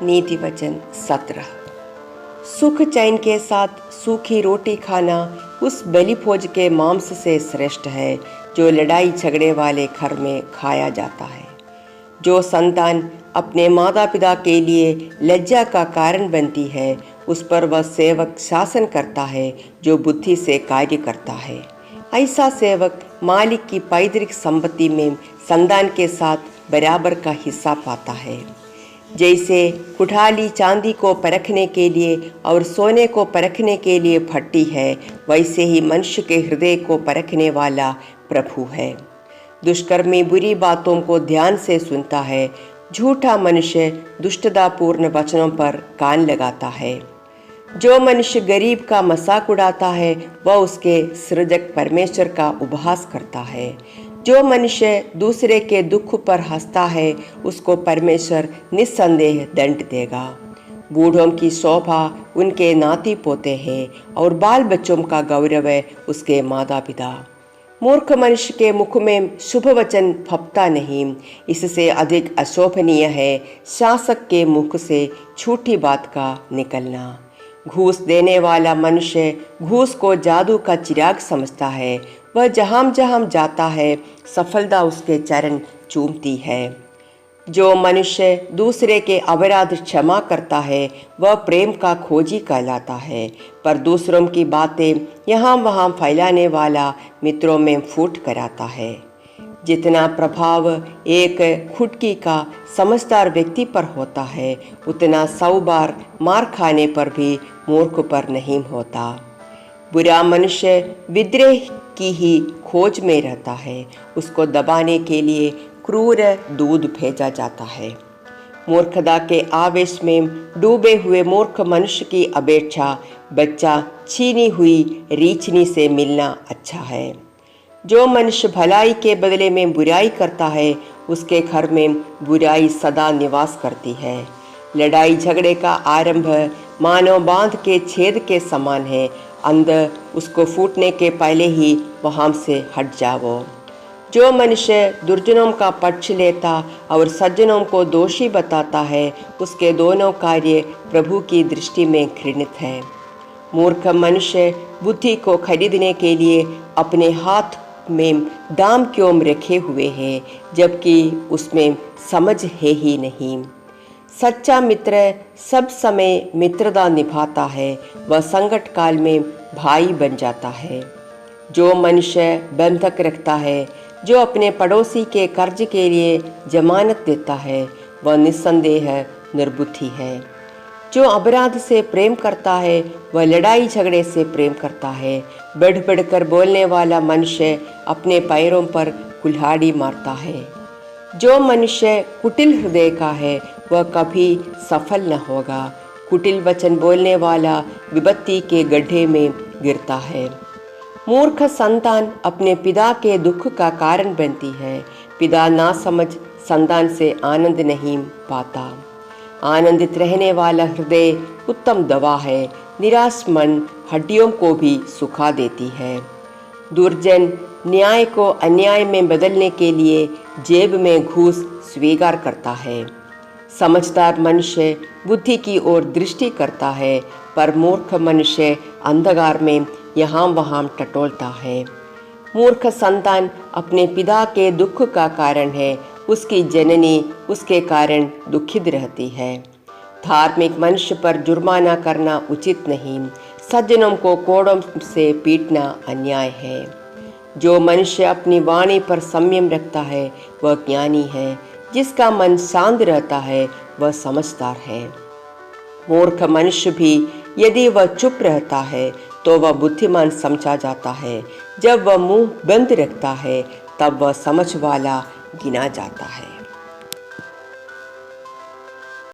नीति वचन 17। सुख चैन के साथ सूखी रोटी खाना उस बलि भोज के मांस से श्रेष्ठ है जो लड़ाई झगड़े वाले घर में खाया जाता है। जो संतान अपने माता पिता के लिए लज्जा का कारण बनती है, उस पर वह सेवक शासन करता है जो बुद्धि से कार्य करता है। ऐसा सेवक मालिक की पैतृक संपत्ति में संतान के साथ बराबर का हिस्सा पाता है। जैसे कुठाली चांदी को परखने के लिए और सोने को परखने के लिए फटती है, वैसे ही मनुष्य के हृदय को परखने वाला प्रभु है। दुष्कर्मी बुरी बातों को ध्यान से सुनता है। झूठा मनुष्य दुष्टतापूर्ण वचनों पर कान लगाता है। जो मनुष्य गरीब का मजाक उड़ाता है, वह उसके सृजक परमेश्वर का उपहास करता है। जो मनुष्य दूसरे के दुख पर हंसता है, उसको परमेश्वर निस्संदेह दंड देगा। बूढ़ों की शोभा उनके नाती पोते हैं और बाल बच्चों का गौरव उसके माता पिता। मूर्ख मनुष्य के मुख में शुभ वचन फपता नहीं, इससे अधिक अशोभनीय है शासक के मुख से झूठी बात का निकलना। घूस देने वाला मनुष्य घूस को जादू का चिराग समझता है। वह जहाँ जहाँ जाता है, सफलता उसके चरण चूमती है। जो मनुष्य दूसरे के अपराध क्षमा करता है, वह प्रेम का खोजी कहलाता है। पर दूसरों की बातें यहाँ वहाँ फैलाने वाला मित्रों में फूट कराता है। जितना प्रभाव एक खुटकी का समझदार व्यक्ति पर होता है, उतना 100 बार मार खाने पर भी मूर्ख पर नहीं होता। बुरा मनुष्य विद्रोह की ही खोज में रहता है। उसको दबाने के लिए क्रूर दूध भेजा जाता है। मूर्खता के आवेश में डूबे हुए मूर्ख मनुष्य की अपेक्षा बच्चा छीनी हुई रीछनी से मिलना अच्छा है। जो मनुष्य भलाई के बदले में बुराई करता है, उसके घर में बुराई सदा निवास करती है। लड़ाई झगड़े का आरंभ मानव बांध के छेद के समान है। अंदर उसको फूटने के पहले ही वहाँ से हट जाओ। जो मनुष्य दुर्जनों का पक्ष लेता और सज्जनों को दोषी बताता है, उसके दोनों कार्य प्रभु की दृष्टि में घृणित है। मूर्ख मनुष्य बुद्धि को खरीदने के लिए अपने हाथ में दाम क्यों रखे हुए हैं, जबकि उसमें समझ है ही नहीं। सच्चा मित्र सब समय मित्रता निभाता है। वह संकट काल में भाई बन जाता है। जो मनुष्य बंधक रखता है, जो अपने पड़ोसी के कर्ज के लिए जमानत देता है, वह निस्संदेह निर्बुद्धि है। जो अपराध से प्रेम करता है, वह लड़ाई झगड़े से प्रेम करता है। बढ़ बढ़कर बोलने वाला मनुष्य अपने पैरों पर कुल्हाड़ी मारता है। जो मनुष्य कुटिल हृदय का है, वह कभी सफल न होगा। कुटिल वचन बोलने वाला विपत्ति के गड्ढे में गिरता है। मूर्ख संतान अपने पिता के दुख का कारण बनती है। पिता ना समझ संतान से आनंद नहीं पाता। आनंदित रहने वाला हृदय उत्तम दवा है। निराश मन हड्डियों को भी सुखा देती है। दुर्जन न्याय को अन्याय में बदलने के लिए जेब में घूस स्वीकार करता है। समझदार मनुष्य बुद्धि की ओर दृष्टि करता है, पर मूर्ख मनुष्य अंधकार में यहाँ वहाँ टटोलता है। मूर्ख संतान अपने पिता के दुख का कारण है। उसकी जननी उसके कारण दुखित रहती है। धार्मिक मनुष्य पर जुर्माना करना उचित नहीं। सज्जनों को कोड़ों से पीटना अन्याय है। जो मनुष्य अपनी वाणी पर संयम रखता है, वह ज्ञानी है। जिसका मन शांत रहता है, वह समझदार है। मूर्ख मनुष्य भी यदि वह चुप रहता है, तो वह बुद्धिमान समझा जाता है। जब वह मुंह बंद रखता है, तब वह समझ वाला गिना जाता है।